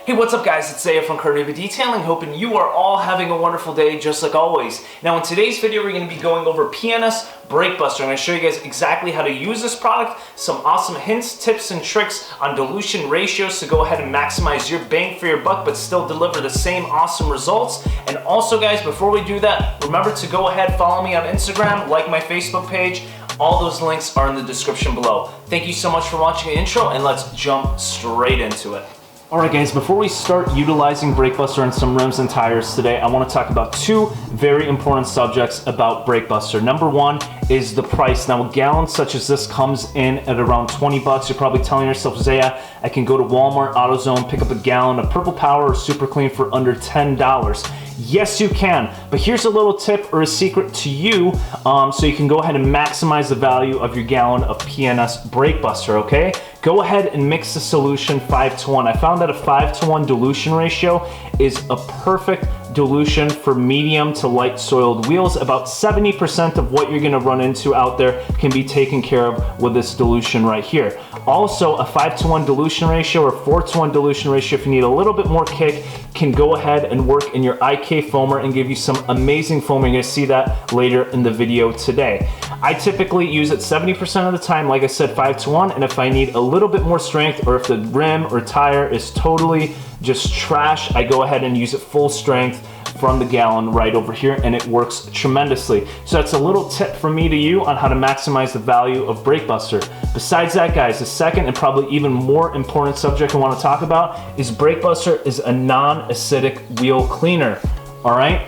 Hey, what's up guys? It's Zaya from CarNewba Detailing, hoping you are all having a wonderful day just like always. Now in today's video we're going to be going over PNS Brake Buster. I'm going to show you guys exactly how to use this product, some awesome hints, tips, and tricks on dilution ratios to go ahead and maximize your bang for your buck but still deliver the same awesome results. And also guys, before we do that, remember to go ahead, follow me on Instagram, like my Facebook page. All those links are in the description below. Thank you so much for watching the intro and let's jump straight into it. Alright guys, before we start utilizing Brake Buster on some rims and tires today, I want to talk about two very important subjects about Brake Buster. Number one is the price. Now a gallon such as this comes in at around 20 bucks. You're probably telling yourself, Zaya, I can go to Walmart, AutoZone, pick up a gallon of Purple Power or Super Clean for under $10. Yes, you can, but here's a little tip or a secret to you so you can go ahead and maximize the value of your gallon of PNS Brake Buster, okay? Go ahead and mix the solution 5:1. I found that a 5:1 dilution ratio is a perfect dilution for medium to light soiled wheels. About 70% of what you're gonna run into out there can be taken care of with this dilution right here. Also, a 5:1 dilution ratio or 4:1 dilution ratio, if you need a little bit more kick, can go ahead and work in your IK foamer and give you some amazing foam. You're gonna see that later in the video today. I typically use it 70% of the time, like I said, 5:1, and if I need a little bit more strength or if the rim or tire is totally just trash, I go ahead and use it full strength from the gallon right over here, and it works tremendously. So that's a little tip from me to you on how to maximize the value of Brake Buster. Besides that guys, the second and probably even more important subject I want to talk about is Brake Buster is a non-acidic wheel cleaner. All right,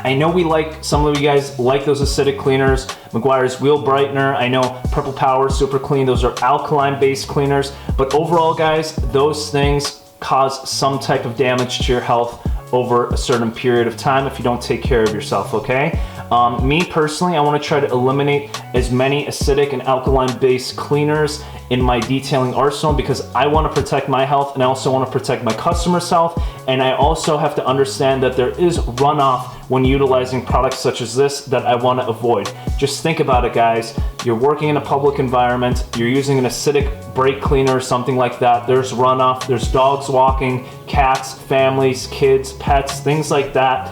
I know some of you guys like those acidic cleaners, Meguiar's Wheel Brightener, I know Purple Power, Super Clean, those are alkaline based cleaners, but overall guys, those things cause some type of damage to your health over a certain period of time if you don't take care of yourself, okay? Me personally, I want to try to eliminate as many acidic and alkaline based cleaners in my detailing arsenal because I want to protect my health and I also want to protect my customers' health, and I also have to understand that there is runoff when utilizing products such as this that I want to avoid. Just think about it guys, you're working in a public environment, you're using an acidic brake cleaner or something like that, there's runoff, there's dogs walking, cats, families, kids, pets, things like that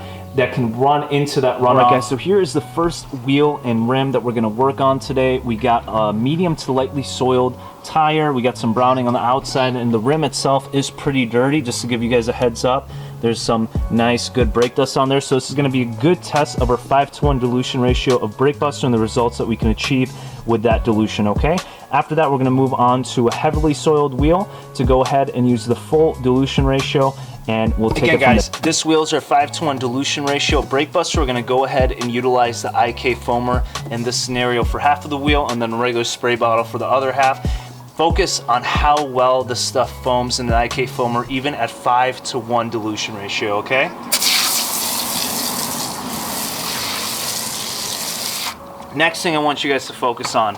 can run into that runoff. Alright guys, so here is the first wheel and rim that we're going to work on today. We got a medium to lightly soiled tire, we got some browning on the outside, and the rim itself is pretty dirty, just to give you guys a heads up. There's some nice good brake dust on there, so this is going to be a good test of our 5:1 dilution ratio of Brake Buster and the results that we can achieve with that dilution, okay? After that, we're going to move on to a heavily soiled wheel to go ahead and use the full dilution ratio, and we'll take it from there. Guys, this wheel's our 5:1 dilution ratio of Brake Buster. We're going to go ahead and utilize the IK foamer in this scenario for half of the wheel and then a regular spray bottle for the other half. Focus on how well the stuff foams in the IK foamer even at 5:1 dilution ratio, okay? Next thing I want you guys to focus on,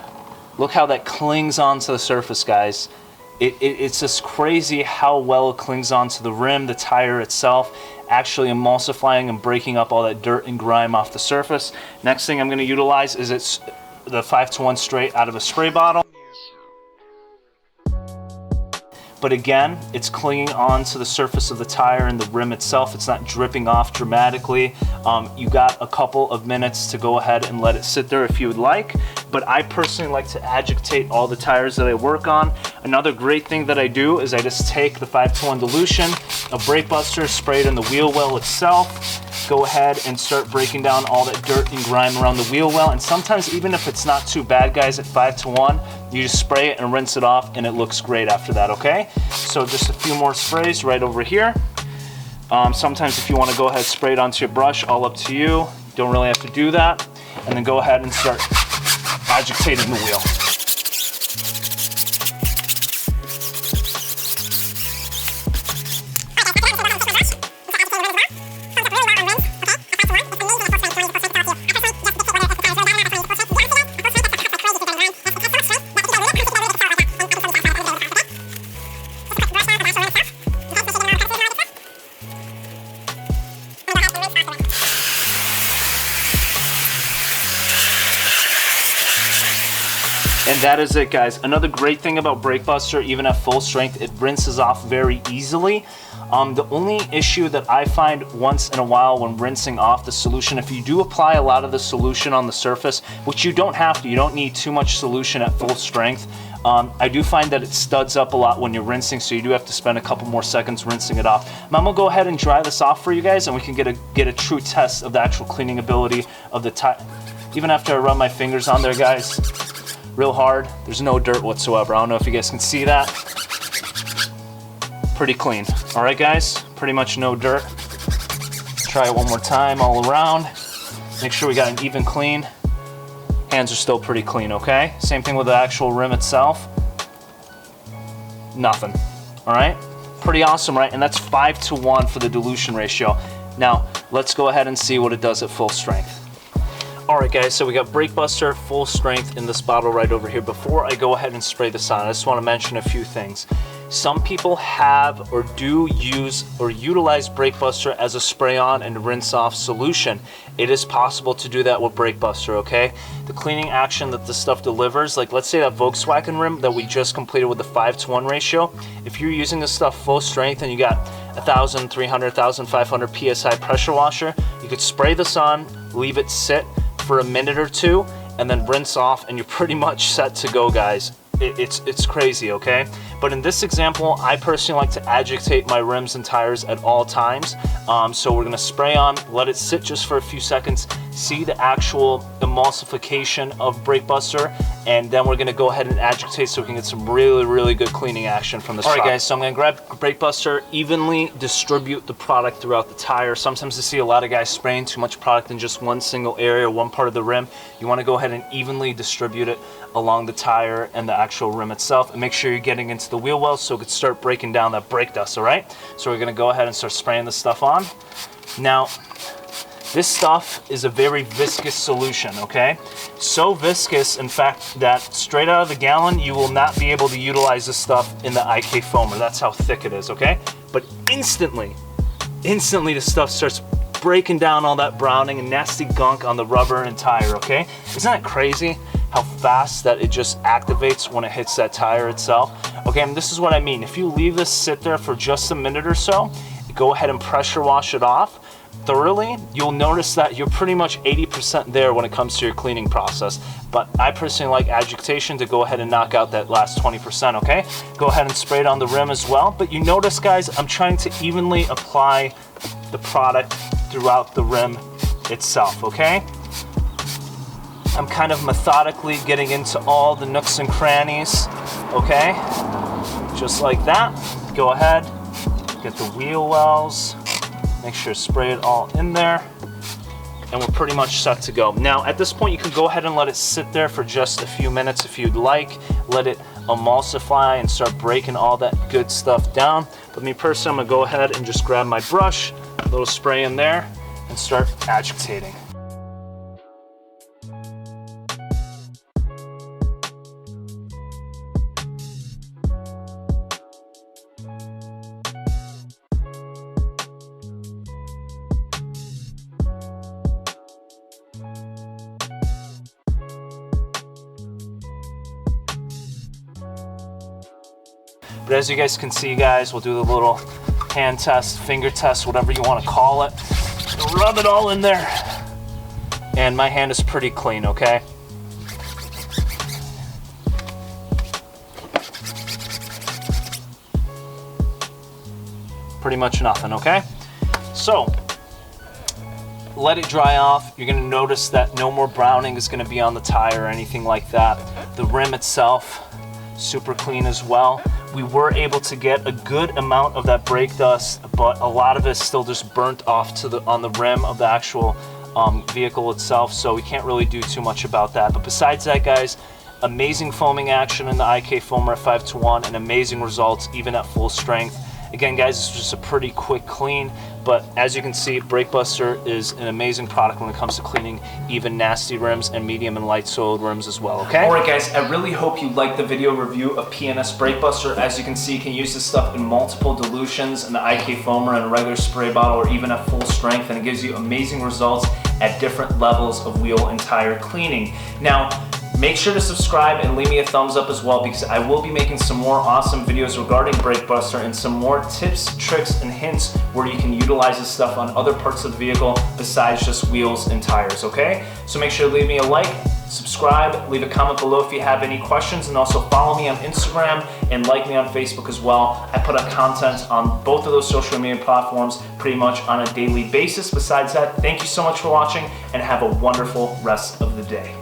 look how that clings onto the surface, guys. It's just crazy how well it clings onto the rim, the tire itself, actually emulsifying and breaking up all that dirt and grime off the surface. Next thing I'm going to utilize is it's the 5:1 straight out of a spray bottle. But again, it's clinging onto the surface of the tire and the rim itself. It's not dripping off dramatically. You got a couple of minutes to go ahead and let it sit there if you would like. But I personally like to agitate all the tires that I work on. Another great thing that I do is I just take the 5:1 dilution of Brake Buster, spray it in the wheel well itself, go ahead and start breaking down all that dirt and grime around the wheel well. And sometimes even if it's not too bad guys at 5:1, you just spray it and rinse it off and it looks great after that, okay? So just a few more sprays right over here. Sometimes if you want to go ahead and spray it onto your brush, all up to you. Don't really have to do that. And then go ahead and start agitating the wheel. And that is it, guys. Another great thing about Brake Buster, even at full strength, it rinses off very easily. The only issue that I find once in a while when rinsing off the solution, if you do apply a lot of the solution on the surface, which you don't have to, you don't need too much solution at full strength, I do find that it studs up a lot when you're rinsing, so you do have to spend a couple more seconds rinsing it off. I'm gonna go ahead and dry this off for you guys, and we can get a true test of the actual cleaning ability of the tire. Even after I run my fingers on there, guys, real hard, there's no dirt whatsoever. I don't know if you guys can see that. Pretty clean. All right, guys, pretty much no dirt. Try it one more time all around. Make sure we got an even clean. Hands are still pretty clean, okay? Same thing with the actual rim itself. Nothing, all right? Pretty awesome, right? And that's 5-to-1 for the dilution ratio. Now, let's go ahead and see what it does at full strength. All right, guys, so we got Brake Buster full strength in this bottle right over here. Before I go ahead and spray this on, I just want to mention a few things. Some people have or do use or utilize Brake Buster as a spray on and rinse off solution. It is possible to do that with Brake Buster, okay? The cleaning action that this stuff delivers, like let's say that Volkswagen rim that we just completed with the 5-to-1 ratio, if you're using this stuff full strength and you got 1,300, 1,500 PSI pressure washer, you could spray this on, leave it sit for a minute or two, and then rinse off, and you're pretty much set to go, guys. It's crazy, okay? But in this example, I personally like to agitate my rims and tires at all times. So we're gonna spray on, let it sit just for a few seconds, see the actual emulsification of Brake Buster, and then we're gonna go ahead and agitate so we can get some really good cleaning action from this. All right, guys, so I'm gonna grab Brake Buster, evenly distribute the product throughout the tire. Sometimes I see a lot of guys spraying too much product in just one single area, one part of the rim. You wanna go ahead and evenly distribute it along the tire and the actual rim itself, and make sure you're getting into the wheel wells so it could start breaking down that brake dust, all right? So we're gonna go ahead and start spraying this stuff on. Now, this stuff is a very viscous solution, okay? So viscous, in fact, that straight out of the gallon, you will not be able to utilize this stuff in the IK foamer. That's how thick it is, okay? But instantly this stuff starts breaking down all that browning and nasty gunk on the rubber and tire, okay? Isn't that crazy how fast that it just activates when it hits that tire itself? Okay, and this is what I mean. If you leave this sit there for just a minute or so, go ahead and pressure wash it off thoroughly, you'll notice that you're pretty much 80% there when it comes to your cleaning process. But I personally like agitation to go ahead and knock out that last 20%, okay? Go ahead and spray it on the rim as well. But you notice, guys, I'm trying to evenly apply the product throughout the rim itself, okay? I'm kind of methodically getting into all the nooks and crannies, okay? Just like that. Go ahead, get the wheel wells, make sure to spray it all in there, and we're pretty much set to go. Now, at this point, you can go ahead and let it sit there for just a few minutes if you'd like. Let it emulsify and start breaking all that good stuff down. But me personally, I'm gonna go ahead and just grab my brush, a little spray in there, and start agitating. But as you guys can see, guys, we'll do the little hand test, finger test, whatever you want to call it. Rub it all in there. And my hand is pretty clean, okay? Pretty much nothing, okay? So, let it dry off. You're gonna notice that no more browning is gonna be on the tire or anything like that. The rim itself, super clean as well. We were able to get a good amount of that brake dust, but a lot of it is still just burnt off on the rim of the actual vehicle itself, so we can't really do too much about that. But besides that, guys, amazing foaming action in the IK foamer at 5-to-1 and amazing results even at full strength. Again, guys, it's just a pretty quick clean, but as you can see, Brake Buster is an amazing product when it comes to cleaning even nasty rims and medium and light soiled rims as well, okay? Alright guys, I really hope you liked the video review of PNS Brake Buster. As you can see, you can use this stuff in multiple dilutions in the IK foamer and a regular spray bottle or even at full strength, and it gives you amazing results at different levels of wheel and tire cleaning. Now, Make sure to subscribe and leave me a thumbs up as well, because I will be making some more awesome videos regarding Brake Buster and some more tips, tricks, and hints where you can utilize this stuff on other parts of the vehicle besides just wheels and tires, okay? So make sure to leave me a like, subscribe, leave a comment below if you have any questions, and also follow me on Instagram and like me on Facebook as well. I put out content on both of those social media platforms pretty much on a daily basis. Besides that, thank you so much for watching and have a wonderful rest of the day.